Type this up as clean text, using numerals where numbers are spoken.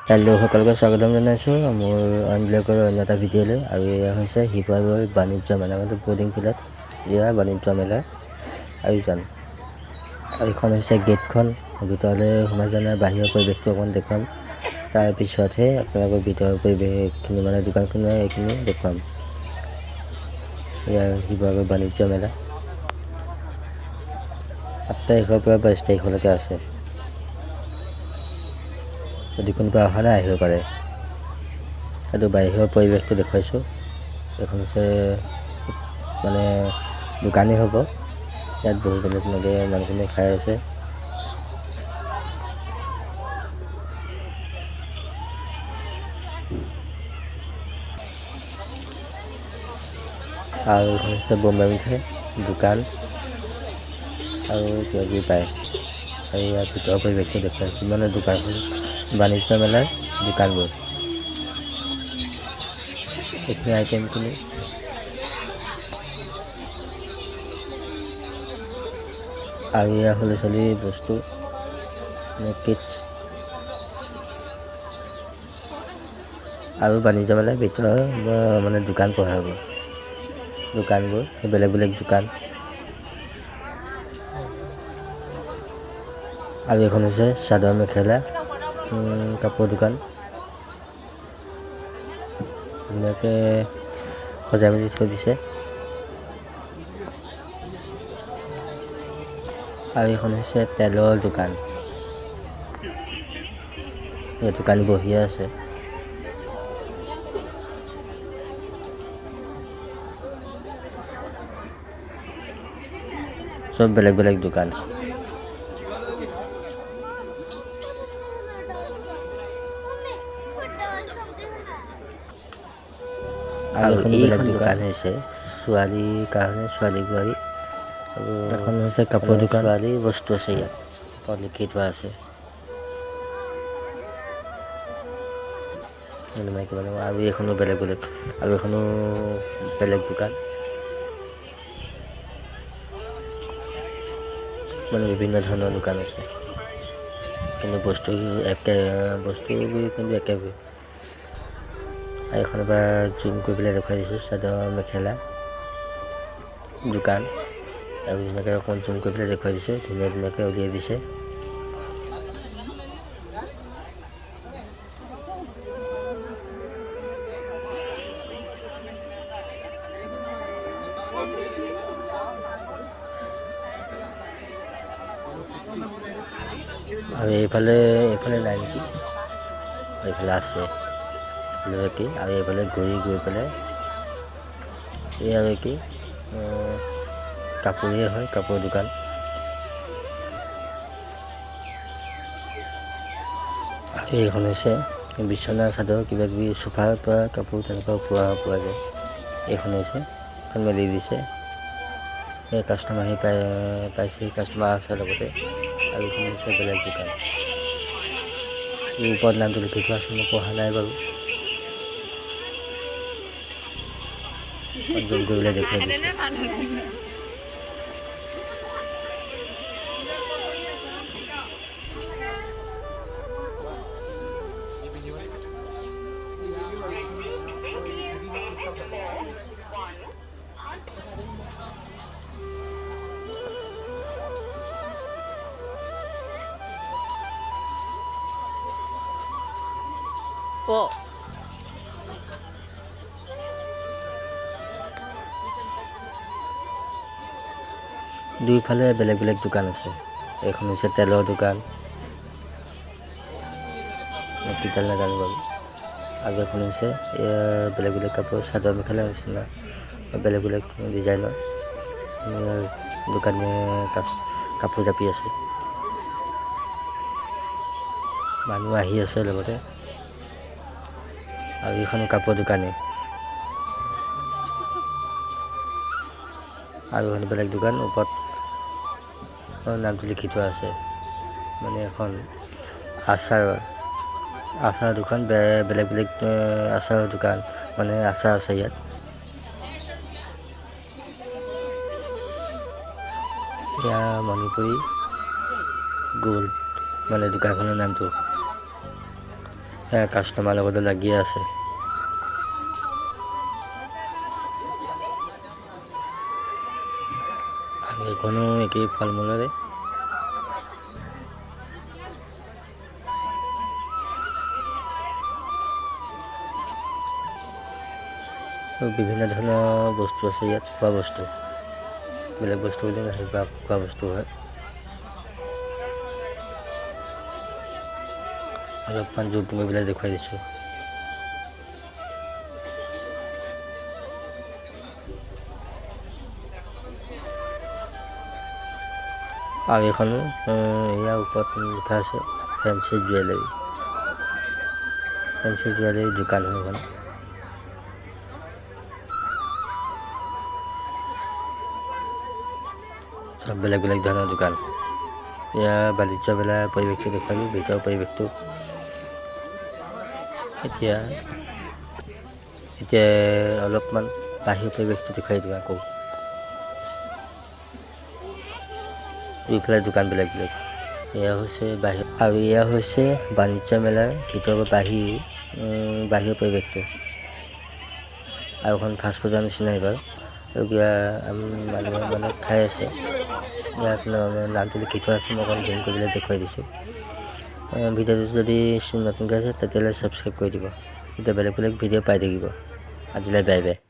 Hello' সকলোকে স্বাগতম জনাইছোঁ মোৰ অইন ব্লগৰ অন্য এটা ভিডিঅ'লৈ। আৰু এয়া হৈছে শিৱসাগৰ বাণিজ্য মেলা, মানে বৰ্ডিং ফিল্ডত এয়া বাণিজ্য মেলাৰ আয়োজন। আৰু এইখন হৈছে গেটখন, ভিতৰলৈ সোমাই যোৱা নাই, বাহিৰৰ পৰিৱেশটো অকণমান দেখুৱাম। তাৰপিছতহে আপোনালোকৰ ভিতৰৰ পৰিৱেশখিনি, মানে দোকানখনৰ এইখিনি দেখুৱাম। এয়া শিৱসাগৰ বাণিজ্য মেলা 8 তাৰিখৰ পৰা 22 তাৰিখলৈকে আছে। যদি কোনোবা অহা নাই আহিব পাৰে। এইটো বাহিৰৰ পৰিৱেশটো দেখুৱাইছোঁ। এইখন হৈছে মানে দোকানেই হ'ব। ইয়াত বহি পেলাই তেনেকৈ মানুহখিনিয়ে খাই আছে। আৰু এইখন হৈছে বোম্বাই মিঠাই দোকান আৰু কিবা কিবি পায়। আৰু ইয়াৰ ভিতৰৰ পৰিৱেশটো দেখুৱাইছোঁ, মানে দোকানখন বাণিজ্য মেলাৰ দোকানবোৰ, এইখিনি আইটেমখিনি। আৰু এয়া সৰু ছোৱালীৰ বস্তু, কিডছ। আৰু বাণিজ্য মেলাৰ ভিতৰৰ মানে দোকান পঢ়াব, দোকানবোৰ বেলেগ বেলেগ দোকান। আৰু এখন হৈছে চাদৰ মেখেলা কাপোৰ দোকান। ধুনীয়াকৈ সজাই মেলি থৈ দিছে। আৰু এইখন হৈছে তেলৰ দোকান। এই দোকান বহিয়ে আছে। চব বেলেগ বেলেগ দোকান। আৰু এইখন দোকান হৈছে ছোৱালীৰ কাৰণে, ছোৱালী বোৱাৰী। আৰু এখন হৈছে কাপোৰ দোকান, ছোৱালীৰ বস্তু আছে ইয়াত, ওপৰত লিখি থোৱা আছে। আৰু এইখনো বেলেগ বেলেগ, আৰু এইখনো বেলেগ দোকান। মানে বিভিন্ন ধৰণৰ দোকান আছে, কিন্তু বস্তুবোৰ কিন্তু একেবোৰে। আৰু এখন এবাৰ জুম কৰি পেলাই দেখুৱাই দিছোঁ, চাদৰ মেখেলা দোকান। আৰু ধুনীয়াকৈ অকণমান জুম কৰি পেলাই দেখুৱাই দিছোঁ, ধুনীয়া ধুনীয়াকৈ উলিয়াই দিছে। আৰু এইফালে নাই নেকি, এইফালে আছে কি। আৰু এইফালে ঘূৰি গৈ পেলাই এই আৰু কি কাপোৰেই হয়, কাপোৰ দোকান। আৰু এইখন হৈছে বিচনা চাদৰ, কিবা কিবি চোফাৰ পৰা কাপোৰ তেনেকুৱা পোৱা যায়। এইখন হৈছে, এখন মেলি দিছে। এই কাষ্টমাৰ আহি পাইছে, কাষ্টমাৰ আছে লগতে। আৰু এইখন হৈছে বেলেগ দোকান। এই ওপৰত নামটো লিখি থোৱা আছে, মই পঢ়া নাই বাৰু। জুম কৰিবলৈ দেখুৱাই দিছোঁ। দুইফালে বেলেগ বেলেগ দোকান আছে। এইখন হৈছে তেলৰ দোকান, কি তেল নাজানো বাৰু। আৰু এখন হৈছে বেলেগ বেলেগ কাপোৰ, চাদৰ মেখেলা নিচিনা বেলেগ বেলেগ ডিজাইনৰ দোকানীয়ে কাপোৰ জাপি আছে। মানুহ আহি আছে লগতে। আৰু এইখন কাপোৰ দোকানেই। আৰু এখন বেলেগ দোকান, ওপৰত নামটো লিখি থোৱা আছে। মানে এখন আচাৰৰ দোকান, বেলেগ বেলেগ আচাৰৰ দোকান, মানে আচাৰ আছে ইয়াত। এয়া মণিপুৰী গ'ল্ড, মানে দোকানখনৰ নামটো। কাষ্টমাৰ লগতে লাগিয়ে আছে। আৰু এইখনো একেই ফল মূলৰে। বিভিন্ন ধৰণৰ বস্তু আছে ইয়াত, খোৱা বস্তু, বেলেগ বস্তু বুলি নহয়, খোৱা বস্তু হয়। অলপমান জোৰ তুমি পেলাই দেখুৱাই দিছোঁ। আৰু এইখনো ইয়াৰ ওপৰত লিখা আছে ফেঞ্চি জুৱেলাৰী দোকান হয় এখন। চব বেলেগ বেলেগ ধৰণৰ দোকান। ইয়াৰ বাণিজ্য মেলাৰ পৰিৱেশটো দেখুৱালোঁ, ভিতৰৰ পৰিৱেশটো। এতিয়া অলপমান বাহিৰৰ পৰিৱেশটো দেখুৱাই দিওঁ আকৌ। দুইফালে দোকান বেলেগ বেলেগ। এয়া হৈছে বাহিৰ, আৰু এয়া হৈছে বাণিজ্য মেলাৰ ভিতৰৰ বাহিৰৰ পৰিৱেশটো। আৰু এখন ফাষ্টফুডৰ নিচিনা এইবাৰ, আৰু কিবা মানুহে খাই আছে। ইয়াত নামটো লিখি থোৱা আছে, মই অকণ জুম কৰি পেলাই দেখুৱাই দিছোঁ। ভিডিঅ'টো যদি নতুনকৈ আছে তেতিয়াহ'লে ছাবস্ক্ৰাইব কৰি দিব, তেতিয়া বেলেগ বেলেগ ভিডিঅ' পাই থাকিব। আজিলৈ বাই বাই।